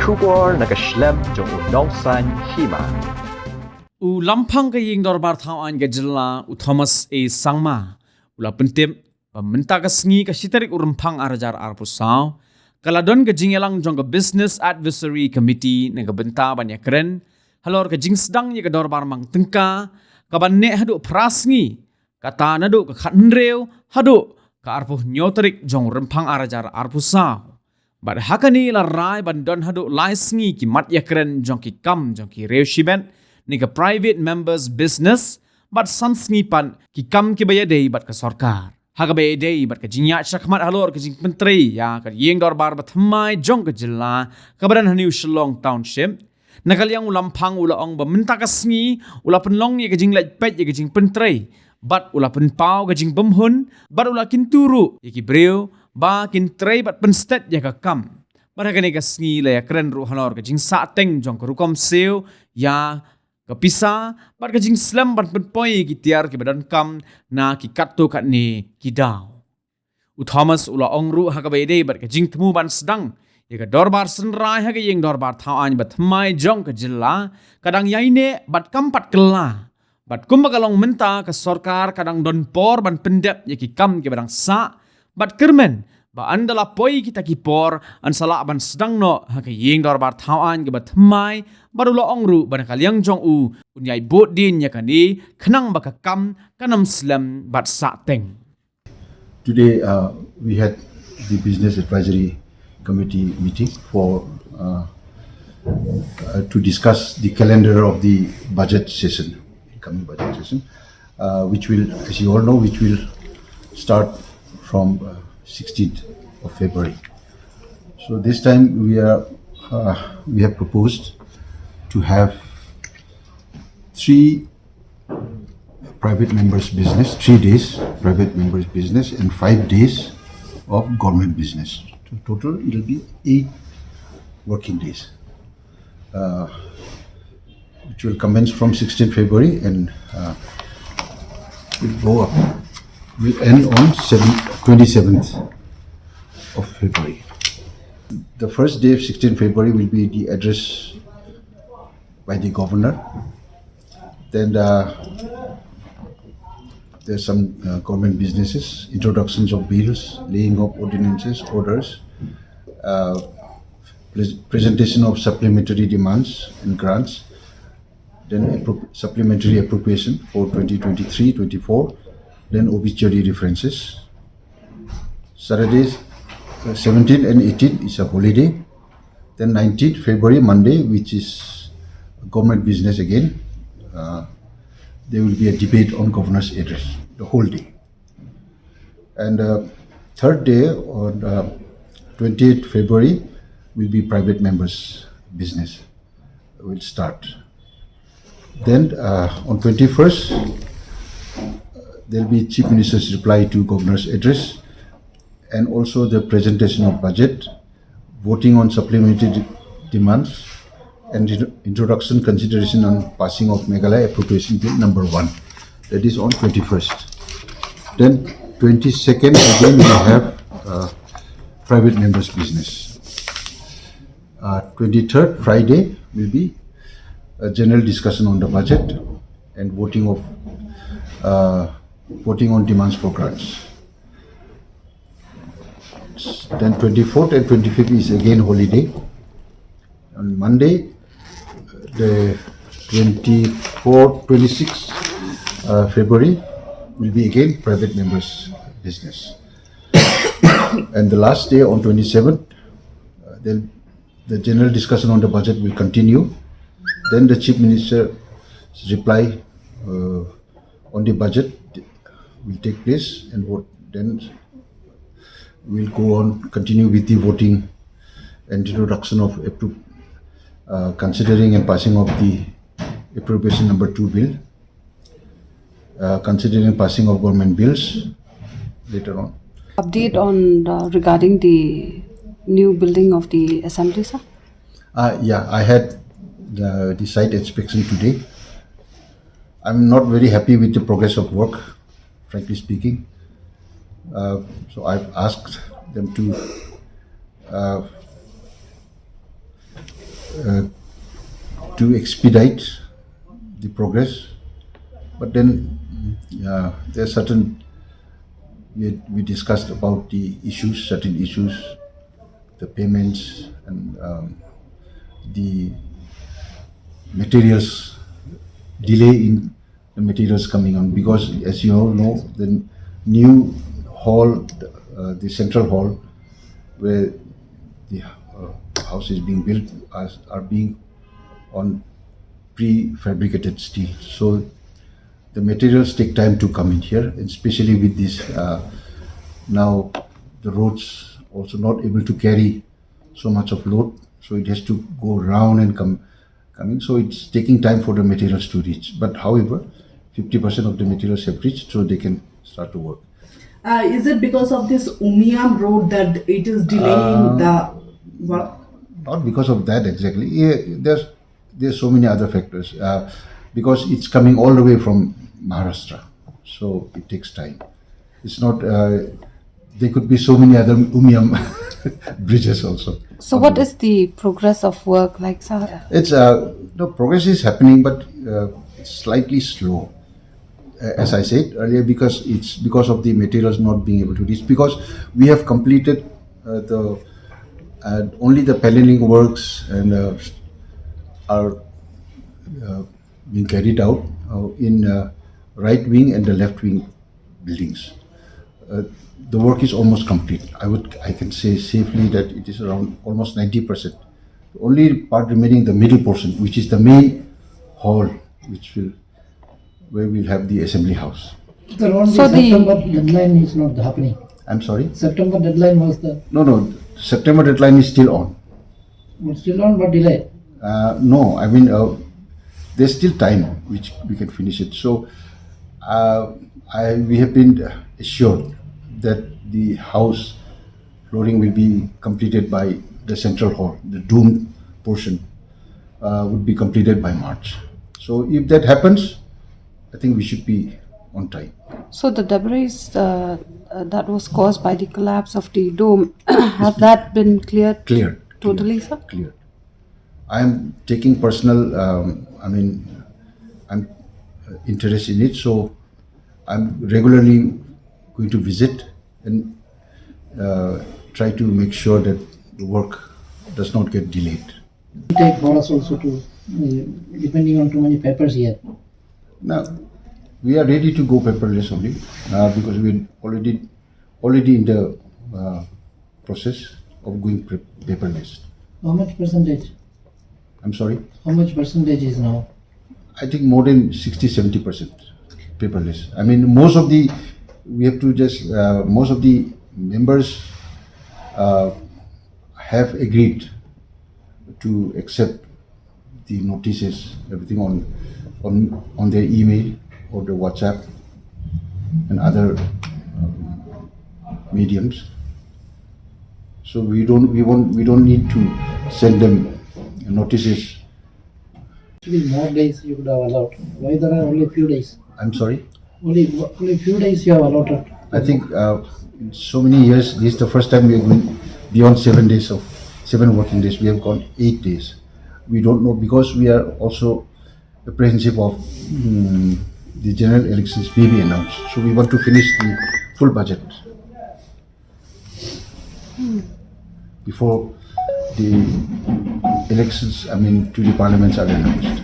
Shubor nakaslem jong unongsan Hima. Lamphang ka ying Dorbar thawan ka Jylla Thomas A Sangma ula pentip peminta ka Sngi ka sitarik urempang arajar arpusaw kaladon ka jingelang jong ka Business Advisory Committee na ka benta banyak keren halor ka jing sedang ye ka Dorbar Mang Tyngka ka banne hadu prasngi kata nadu ka khatnrew hadu ka arpuh nyoterik jong rempang arajar arpusaw Bad hakani la rai bandon hadu laisngi ki mat yakren jong ki kam jong ki rew shibet ni ka private members business bad sansngi pan ki kam ki bayadei bad ka sarkar haga bayadei bad ka jinya shakmat halor ka jing menteri ya ka yeng Dorbar batmai jong ka Jylla ka badan haniu Shillong township nakaliang Lamphang ula ong baminta ka sngi ula penlong ye ka jing laj pet ye ka jing penteri bad ula penpau ka jing bemhun bad ula kinturu ye ki brew ba Jingtrei bat Pynsted ya ka kam baragani ka Sngi la ya keren ru halor ka jing sa teng jong ka rukom seu ya ka pisa bat ka jing slam bat penpoi ki tiar ki badan kam na ki katto kat ni ki daw Thomas ula ongru ha ka bede bat ka jing temu ban sedang ya ka Dorbar senrai ha ka yeng Dorbar thawan bat mai jong ka Jylla kadang yaine bat kampat kela bat kumbagalong menta ka sarkar kadang don por ban pendep ya ki kam ki badang sa Bat kermen, ba andala poi kita kipor, an salak ban sedang no, haka yeng Dorbar thawan ke bat mai, baru lo ongru ban kaliang jong u, unyai bot din ya kani, kenang baka kam, kanam slam bat sateng. Today we had the Business Advisory Committee meeting to discuss the calendar of the budget session, incoming budget session, which will, as you all know, which will start from 16th of February. So this time we have proposed to have 3 private members business, 3 days private members business and 5 days of government business. So total it will be 8 working days, which will commence from 16th February and will go up. Will end on 27th of February. The first day of 16th February will be the address by the governor. Then there's some government businesses, introductions of bills, laying of ordinances, orders, presentation of supplementary demands and grants, then supplementary appropriation for 2023-24. Then obituary references. Saturdays 17th and 18th is a holiday. Then 19th February, Monday, which is government business again. There will be a debate on governor's address the whole day. And third day on 28th February will be private members business. Will start. Then on 21st. There will be Chief Minister's reply to Governor's address and also the presentation of budget, voting on supplementary demands and introduction consideration on passing of Meghalaya Appropriation Bill number 1. That is on 21st. Then 22nd again we have private members business. 23rd Friday will be a general discussion on the budget and voting on demands for grants. Then 24th and 25th is again holiday. On Monday, the 26th February will be again private members business. And the last day on 27th, then the general discussion on the budget will continue. Then the Chief Minister's reply on the budget will take place and then we'll go on continue with the voting and introduction of considering and passing of the appropriation number 2 bill, considering passing of government bills later on. Update on regarding the new building of the assembly, sir? Yeah, I had the site inspection today. I'm not very happy with the progress of work, frankly speaking. So I've asked them to to expedite the progress. But then there are certain, we discussed about the issues, certain issues, the payments and the materials, delay in the materials coming on, because as you all know, the new hall, the central hall where the house is being built are being on prefabricated steel. So the materials take time to come in here, and especially with this now the roads also not able to carry so much of load, so it has to go round and come in. So it's taking time for the materials to reach. But however, 50% of the materials have reached, so they can start to work. Is it because of this Umiam road that it is delaying the work? Not because of that exactly. Yeah, there's so many other factors. Because it's coming all the way from Maharashtra, so it takes time. It's not. There could be so many other Umiam bridges also. So what is the progress of work like, sir? It's the progress is happening, but it's slightly slow. As I said earlier, because it's because of the materials not being able to reach. Because we have completed only the paneling works and are being carried out in right wing and the left wing buildings. The work is almost complete. I can say safely that it is around almost 90%. The only part remaining, the middle portion, which is the main hall, where we'll have the assembly house. So September deadline is not happening. I'm sorry? September deadline was the No. September deadline is still on. still on but delay. No, I mean, there's still time which we can finish it. So we have been assured that the house flooring will be completed by the central hall. The doomed portion would be completed by March. So if that happens, I think we should be on time. So the debris that was caused by the collapse of the dome, has that been cleared? Cleared. Totally, sir? Cleared. I am taking personal, I'm interested in it, so I'm regularly going to visit and try to make sure that the work does not get delayed. It take for us also to depending on too many papers here. Now, we are ready to go paperless only because we're already in the process of going paperless. How much percentage? I'm sorry? How much percentage is now? I think more than 60-70% paperless. I mean, most of the members have agreed to accept the notices, everything on their email or the WhatsApp and other mediums. So we don't need to send them notices. Actually, more days you could have allowed. Why there are only few days? I'm sorry? Only few days you have allotted. I think in so many years, this is the first time we are going beyond 7 working days. We have gone 8 days. We don't know, because we are also apprehensive of the general elections may be announced. So we want to finish the full budget before the elections, to the parliaments are announced.